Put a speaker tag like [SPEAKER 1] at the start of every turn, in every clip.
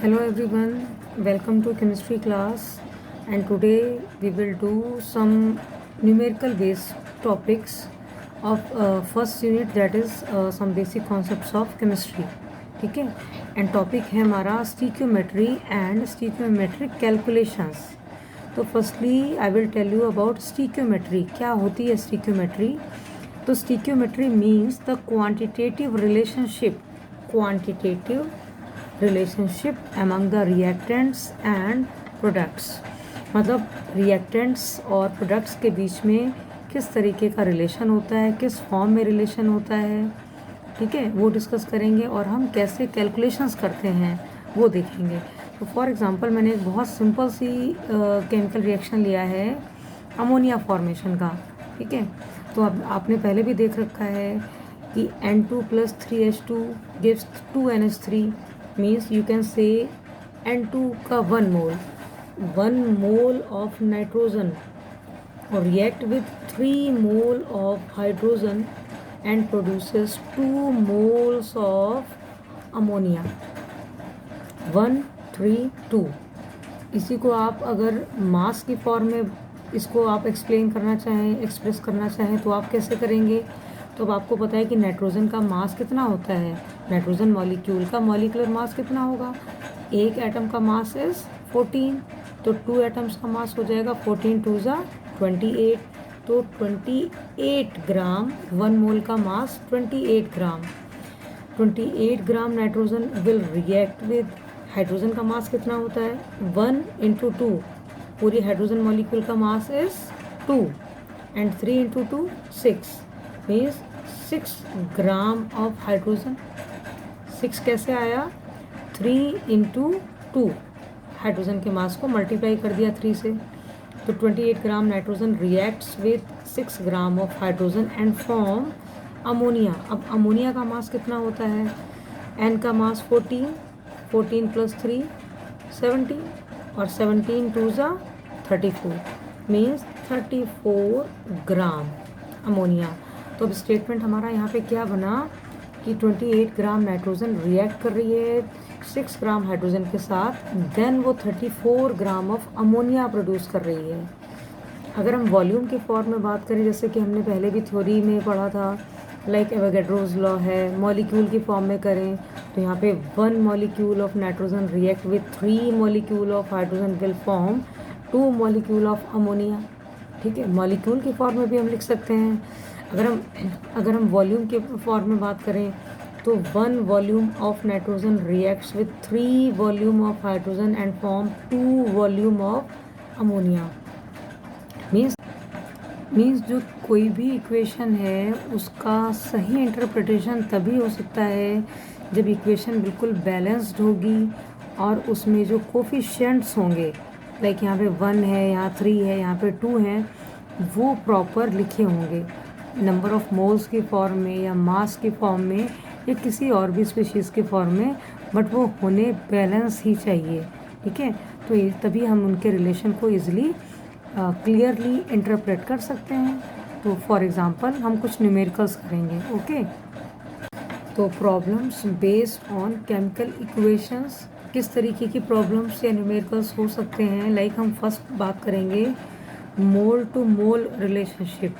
[SPEAKER 1] Hello everyone, welcome to chemistry class, and today we will do some numerical based topics of first unit, that is some basic concepts of chemistry. ठीक है, and topic है हमारा stoichiometry and stoichiometric calculations. तो firstly I will tell you about stoichiometry. क्या होती है stoichiometry? तो stoichiometry means the quantitative relationship among the reactants and products. मतलब रिएक्टेंट्स और प्रोडक्ट्स के बीच में किस तरीके का रिलेशन होता है, किस फॉर्म में रिलेशन होता है, ठीक है, वो डिस्कस करेंगे. और हम कैसे कैलकुलेशंस करते हैं वो देखेंगे. तो फॉर एग्जांपल मैंने एक बहुत सिंपल सी केमिकल रिएक्शन लिया है अमोनिया फॉर्मेशन का. ठीक है, तो अब आपने पहले भी देख रखा है कि N2 + 3H2 gives 2NH3. Means you can say N2 का 1 मोल ऑफ नाइट्रोजन और react with 3 mole of hydrogen and produces 2 moles of ammonia. 1 3 2. इसी को आप अगर मास की फॉर्म में इसको आप एक्सप्रेस करना चाहें तो आप कैसे करेंगे? तो अब आपको पता है कि नाइट्रोजन का मास कितना होता है. नाइट्रोजन मॉलिक्यूल का मॉलिक्यूलर मास कितना होगा? एक एटम का मास इज 14, तो 2 एटम्स का मास हो जाएगा 14 2 = 28. तो 28 ग्राम, 1 मोल का मास 28 ग्राम. 28 gram nitrogen will react with hydrogen का मास कितना होता है? 1 × 2. पूरी हाइड्रोजन मॉलिक्यूल का mass is 2 and 3 × 2 6 means 6 gram of hydrogen. 6 कैसे आया? 3 × 2. हाइड्रोजन के मास को मल्टीप्लाई कर दिया 3 से. तो 28 gram nitrogen reacts with 6 gram of hydrogen and form ammonia. अब अमोनिया का मास कितना होता है? N का मास 14 + 3 17 और 17 2 = 34 मीन्स 34 ग्राम अमोनिया. तो अब स्टेटमेंट हमारा यहाँ पे क्या बना कि 28 ग्राम नाइट्रोजन रिएक्ट कर रही है 6 ग्राम हाइड्रोजन के साथ, देन वो 34 ग्राम ऑफ अमोनिया प्रोड्यूस कर रही है. अगर हम वॉल्यूम के फॉर्म में बात करें, जैसे कि हमने पहले भी थ्योरी में पढ़ा था, लाइक एवोगैड्रोज लॉ है, मॉलिक्यूल की फॉर्म में करें तो यहाँ पे 1 molecule of nitrogen react with 3 molecule of hydrogen will form 2 molecule of ammonia. ठीक है, मॉलिक्यूल की फॉर्म में भी हम लिख सकते हैं. अगर हम वॉल्यूम के फॉर्म में बात करें तो 1 volume of nitrogen reacts with 3 volume of hydrogen and form 2 volume of ammonia. Means जो कोई भी इक्वेशन है उसका सही इंटरप्रिटेशन तभी हो सकता है जब इक्वेशन बिल्कुल बैलेंस्ड होगी और उसमें जो कोफिशिएंट्स होंगे, लाइक यहाँ पे 1 है, यहाँ 3 है, यहाँ पे 2 है, वो प्रॉपर लिखे होंगे नंबर ऑफ मोल्स की फॉर्म में या मास की फॉर्म में या किसी और भी स्पीशीज़ के फॉर्म में, बट वो होने बैलेंस ही चाहिए. ठीक है, तो तभी हम उनके रिलेशन को ईजिली क्लियरली इंटरप्रेट कर सकते हैं. तो फॉर एग्जांपल हम कुछ न्यूमेरिकल्स करेंगे. ओके, तो problems based on chemical equations. किस तरीके की प्रॉब्लम्स या न्यूमेरिकल्स हो सकते हैं? लाइक हम फर्स्ट बात करेंगे mole to mole relationship.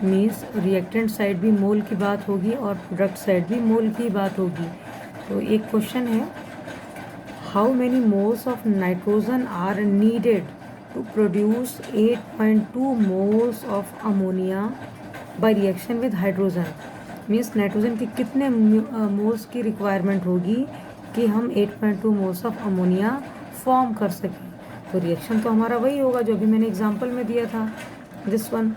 [SPEAKER 1] Means reactant side भी मोल की बात होगी और प्रोडक्ट साइड भी मोल की बात होगी. तो एक क्वेश्चन है, how many moles of nitrogen are needed to produce 8.2 moles of ammonia by reaction with hydrogen. Means nitrogen के कितने मोल्स की रिक्वायरमेंट होगी कि हम 8.2 मोल्स ऑफ अमोनिया फॉर्म कर सकें. तो रिएक्शन तो हमारा वही होगा जो अभी मैंने एग्जांपल में दिया था, this one,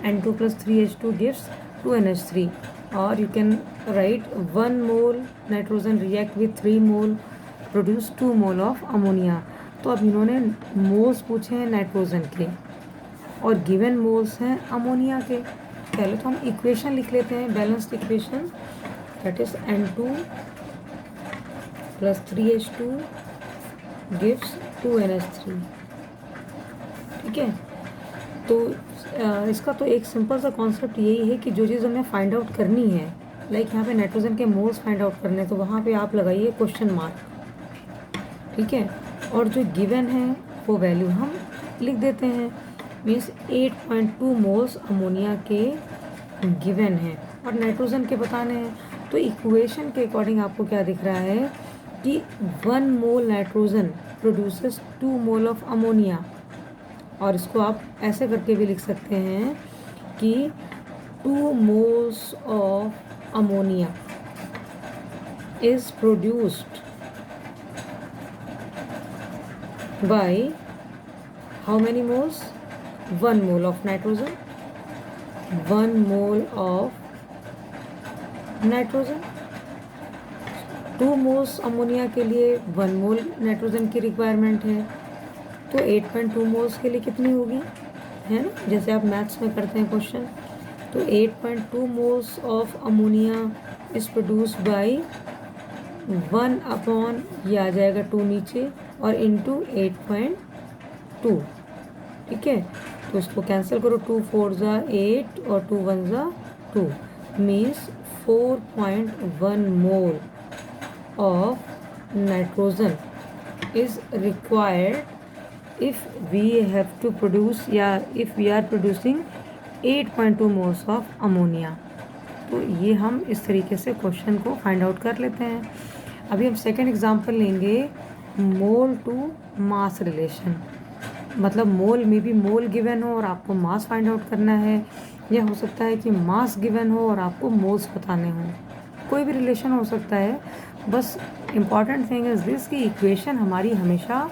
[SPEAKER 1] N2 + 3H2 gives 2NH3. or you can write 1 mole nitrogen react with 3 mole produce 2 mole of ammonia. तो अब इन्होंने मोल्स पूछे हैं नाइट्रोजन के और गिवन मोल्स हैं अमोनिया के. पहले तो हम इक्वेशन लिख लेते हैं, balanced equation, that is N2 + 3H2 gives 2NH3. ठीक है, तो इसका तो एक सिंपल सा कॉन्सेप्ट यही है कि जो चीज़ हमें फाइंड आउट करनी है, लाइक यहाँ पे नाइट्रोजन के मोल्स फाइंड आउट करने, तो वहाँ पे आप लगाइए क्वेश्चन मार्क. ठीक है, और जो गिवन है वो वैल्यू हम लिख देते हैं। मीन्स 8.2 मोल्स अमोनिया के गिवन है और नाइट्रोजन के बताने हैं। तो इक्वेशन के अकॉर्डिंग आपको क्या दिख रहा है कि 1 mole nitrogen produces 2 mole of ammonia, और इसको आप ऐसे करके भी लिख सकते हैं कि 2 moles of ammonia is produced by how many moles? 1 mole of nitrogen. 1 mole of nitrogen. 2 moles ammonia के लिए 1 मोल नाइट्रोजन की रिक्वायरमेंट है, तो 8.2 मोल्स के लिए कितनी होगी, है ना, जैसे आप मैथ्स में करते हैं क्वेश्चन। तो 8.2 moles of ammonia is produced by 1 upon ये आ जाएगा 2 नीचे और इंटू 8.2। ठीक है, तो इसको कैंसिल करो, 2 4 ज़ा 8 और 2 1 ज़ा 2, means 4.1 mole of nitrogen is required if we have to produce, या if we are producing 8.2 moles of ammonia. तो ये हम इस तरीके से क्वेश्चन को फाइंड आउट कर लेते हैं। अभी हम सेकंड एग्जांपल लेंगे, मोल टू मास रिलेशन। मतलब मोल में भी मोल गिवन हो और आपको मास फाइंड आउट करना है, या हो सकता है कि मास गिवन हो और आपको मोल्स बताने हों, कोई भी रिलेशन हो सकता है। बस इम्पॉर्टेंट थिंग इज दिस कि इक्वेशन हमारी हमेशा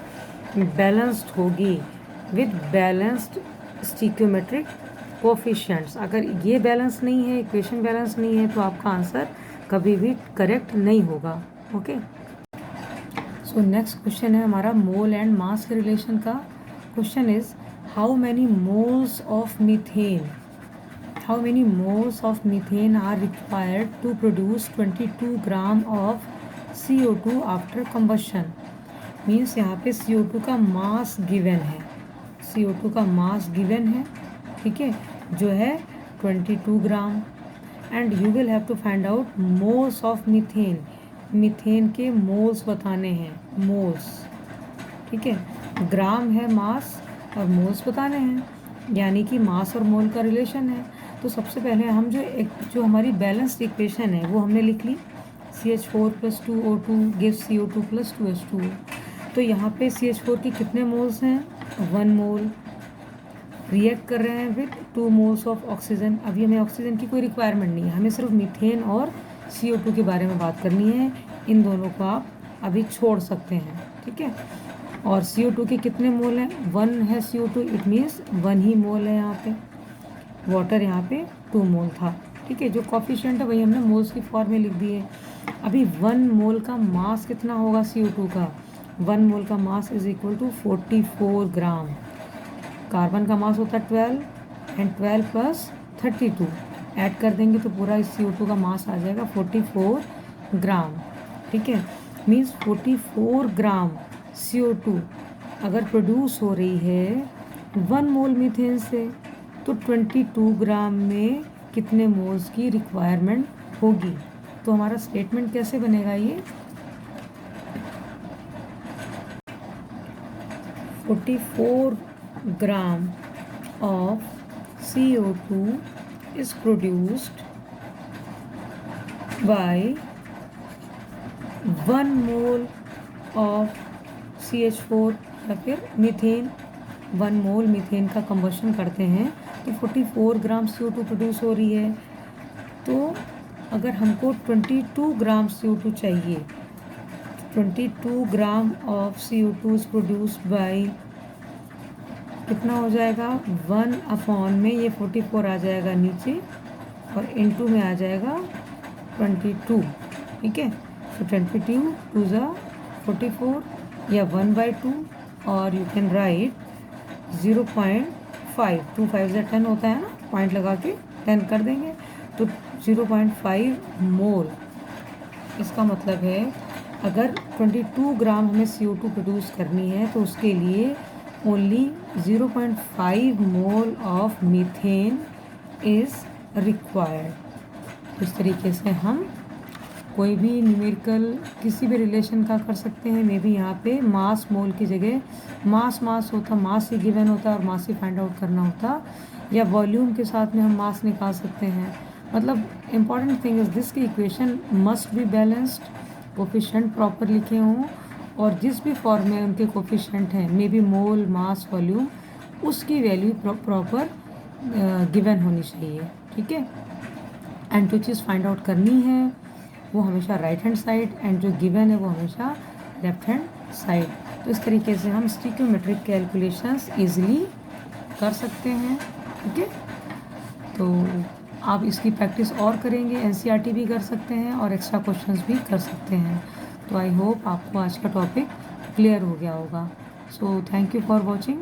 [SPEAKER 1] बैलेंस्ड होगी विद बैलेंस्ड स्टीक्योमेट्रिक कोफिशिएंट्स। अगर ये बैलेंस नहीं है, इक्वेशन बैलेंस नहीं है, तो आपका आंसर कभी भी करेक्ट नहीं होगा। ओके, सो नेक्स्ट क्वेश्चन है हमारा मोल एंड मास के रिलेशन का। Question is how many moles of methane, how many moles of methane are required to produce 22 gram of CO2 after combustion. Means यहाँ पे CO2 का mass given है, CO2 का mass given है, ठीक है, जो है 22 gram, and you will have to find out moles of methane. Methane के मोल्स बताने हैं, मोल्स, ठीक है, ग्राम है मास और मोल्स बताने हैं, यानी कि मास और मोल का रिलेशन है। तो सबसे पहले हम जो हमारी बैलेंस्ड इक्वेशन है वो हमने लिख ली, CH4 + 2O2 gives CO2 + 2H2O। तो यहाँ पे CH4 के कितने मोल्स हैं, 1 मोल, रिएक्ट कर रहे हैं विद 2 मोल्स ऑफ ऑक्सीजन। अभी हमें ऑक्सीजन की कोई रिक्वायरमेंट नहीं है, हमें सिर्फ मीथेन और CO2 के बारे में बात करनी है। इन दोनों को आप अभी छोड़ सकते हैं, ठीक है। और CO2 के कितने मोल हैं, 1 है CO2, इट मीन्स 1 ही मोल है यहाँ पे। वाटर यहाँ पे 2 मोल था, ठीक है, जो कॉफिशिएंट है वही हमने मोल्स की फॉर्म में लिख दिए। अभी 1 मोल का मास कितना होगा CO2 का, 1 मोल का mass is equal to 44 gram. Carbon का मास होता है 12, एंड 12 + 32 ऐड कर देंगे तो पूरा इस CO2 का मास आ जाएगा 44 ग्राम, ठीक है। मीन्स 44 ग्राम CO2 अगर प्रोड्यूस हो रही है 1 मोल मीथेन से, तो 22 ग्राम में कितने मोल्स की रिक्वायरमेंट होगी। तो हमारा स्टेटमेंट कैसे बनेगा, ये 44 gram of CO2 is produced by 1 mole of CH4 या फिर मीथेन। 1 मोल मीथेन का कंबशन करते हैं तो 44 ग्राम CO2 प्रोड्यूस हो रही है। तो अगर हमको 22 ग्राम CO2 चाहिए, 22 gram of CO2 is produced by, कितना हो जाएगा, 1 अपॉन में ये 44 आ जाएगा नीचे और इनटू में आ जाएगा 22, ठीक है। तो 22 2 ज़ा 44 या 1/2, और यू कैन राइट 0.5, 2 5 ज़ा 10 होता है ना, पॉइंट लगा के 10 कर देंगे तो 0.5 मोल। इसका मतलब है अगर 22 ग्राम हमें CO2 प्रोड्यूस करनी है तो उसके लिए only 0.5 mole of methane is required. इस तरीके से हम कोई भी न्यूमेरिकल किसी भी रिलेशन का कर सकते हैं। मे बी यहाँ पे मास मोल की जगह मास होता, मास ही गिवन होता और मास ही फाइंड आउट करना होता, या वॉल्यूम के साथ में हम मास निकाल सकते हैं। मतलब इम्पॉर्टेंट थिंग इज दिस की equation must be balanced, coefficient proper लिखे हों, और जिस भी फॉर्म में उनके कोफिशिएंट हैं, may be mole, mass, volume, उसकी वैल्यू प्रॉपर गिवन होनी चाहिए। ठीक है, एंड जो चीज़ फाइंड आउट करनी है वो हमेशा राइट हैंड साइड, एंड जो गिवन है वो हमेशा लेफ्ट हैंड साइड। तो इस तरीके से हम स्टिक्योमेट्रिक कैलकुलेशंस इजीली कर सकते हैं। ठीक है, तो आप इसकी प्रैक्टिस और करेंगे, एनसीईआरटी भी कर सकते हैं और एक्स्ट्रा क्वेश्चंस भी कर सकते हैं। तो आई होप आपको आज का टॉपिक क्लियर हो गया होगा। So thank you for watching.